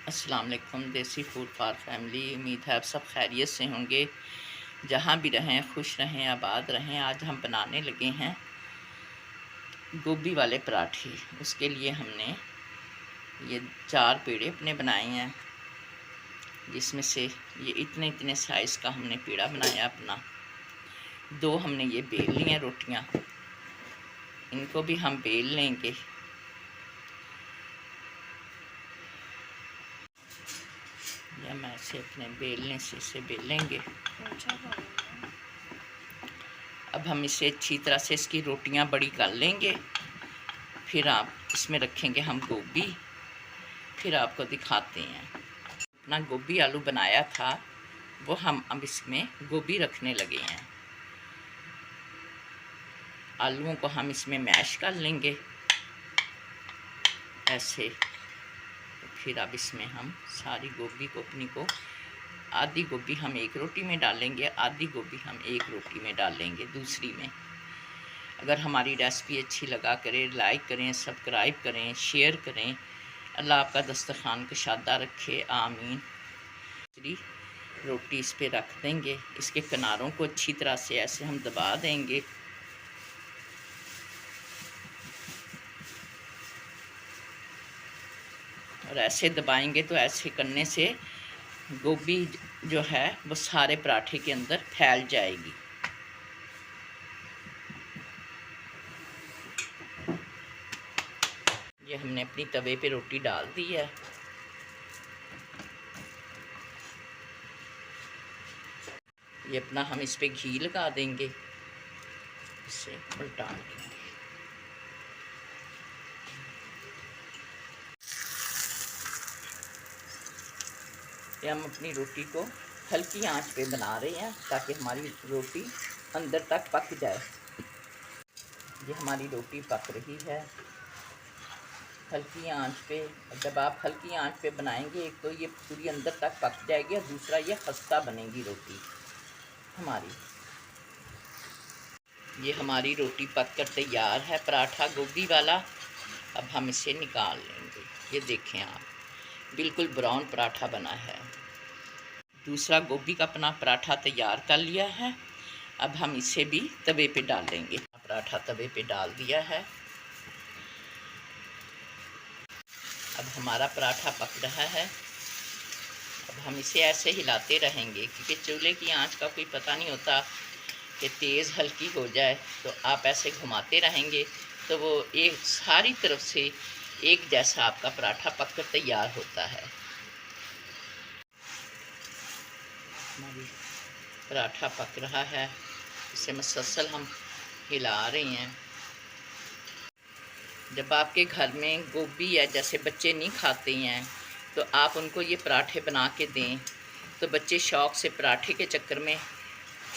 अस्सलाम वालेकुम। देसी फूड फॉर फैमिली। उम्मीद है आप सब खैरियत से होंगे, जहाँ भी रहें खुश रहें, आबाद रहें। आज हम बनाने लगे हैं गोभी वाले पराठे। उसके लिए हमने ये 4 पेड़े अपने बनाए हैं, जिसमें से ये इतने इतने साइज़ का हमने पेड़ा बनाया अपना। 2 हमने ये बेल ली हैं रोटियाँ, इनको भी हम बेल लेंगे। या मैं इसे अपने बेलने से इसे बेलेंगे। अब हम इसे अच्छी तरह से इसकी रोटियां बड़ी कर लेंगे। फिर आप इसमें रखेंगे हम गोभी। फिर आपको दिखाते हैं अपना गोभी आलू बनाया था, वो हम अब इसमें गोभी रखने लगे हैं। आलूओं को हम इसमें मैश कर लेंगे ऐसे। फिर अब इसमें हम सारी गोभी को अपनी को आधी गोभी हम एक रोटी में डालेंगे, आधी गोभी हम एक रोटी में डालेंगे दूसरी में। अगर हमारी रेसिपी अच्छी लगा करें, लाइक करें, सब्सक्राइब करें, शेयर करें। अल्लाह आपका दस्तरखान कुशादा रखे, आमीन। दूसरी रोटी इस पर रख देंगे, इसके किनारों को अच्छी तरह से ऐसे हम दबा देंगे। और ऐसे दबाएंगे तो ऐसे करने से गोभी जो है वो सारे पराठे के अंदर फैल जाएगी। ये हमने अपनी तवे पे रोटी डाल दी है। ये अपना हम इस पे घी लगा देंगे, इसे उल्टा देंगे। ये हम अपनी रोटी को हल्की आंच पे बना रहे हैं ताकि हमारी रोटी अंदर तक पक जाए। ये हमारी रोटी पक रही है हल्की आंच पे। जब आप हल्की आंच पे बनाएंगे, एक तो ये पूरी अंदर तक पक जाएगी और दूसरा ये खस्ता बनेगी रोटी हमारी। ये हमारी रोटी पक कर तैयार है, पराठा गोभी वाला। अब हम इसे निकाल लेंगे। ये देखें आप, बिल्कुल ब्राउन पराठा बना है। दूसरा गोभी का अपना पराठा तैयार कर लिया है। अब हम इसे भी तवे पे डालेंगे। पराठा तवे पे डाल दिया है। अब हमारा पराठा पक रहा है। अब हम इसे ऐसे हिलाते रहेंगे, क्योंकि चूल्हे की आंच का कोई पता नहीं होता कि तेज़ हल्की हो जाए। तो आप ऐसे घुमाते रहेंगे तो वो एक सारी तरफ से एक जैसा आपका पराठा पक कर तैयार होता है। हमारी पराठा पक रहा है, इसे मुसलसल हम हिला रहे हैं। जब आपके घर में गोभी है, जैसे बच्चे नहीं खाते हैं, तो आप उनको ये पराठे बना के दें तो बच्चे शौक़ से पराठे के चक्कर में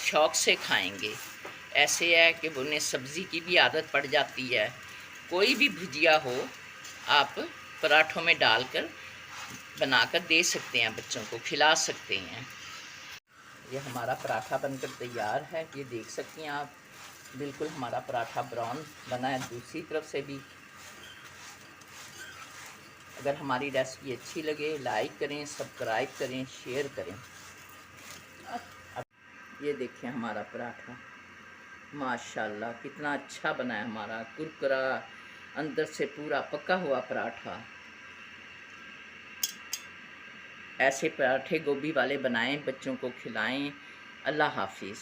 शौक़ से खाएंगे। ऐसे है कि उन्हें सब्ज़ी की भी आदत पड़ जाती है। कोई भी भुजिया हो आप पराठों में डालकर बनाकर दे सकते हैं, बच्चों को खिला सकते हैं। ये हमारा पराठा बनकर तैयार है। ये देख सकती हैं आप, बिल्कुल हमारा पराठा ब्राउन बना है दूसरी तरफ से भी। अगर हमारी रेसिपी अच्छी लगे, लाइक करें, सब्सक्राइब करें, शेयर करें। अब ये देखें हमारा पराठा, माशाल्लाह कितना अच्छा बना है हमारा, कुरकुरा अंदर से पूरा पका हुआ पराठा। ऐसे पराठे गोभी वाले बनाएं, बच्चों को खिलाएं। अल्लाह हाफिज़।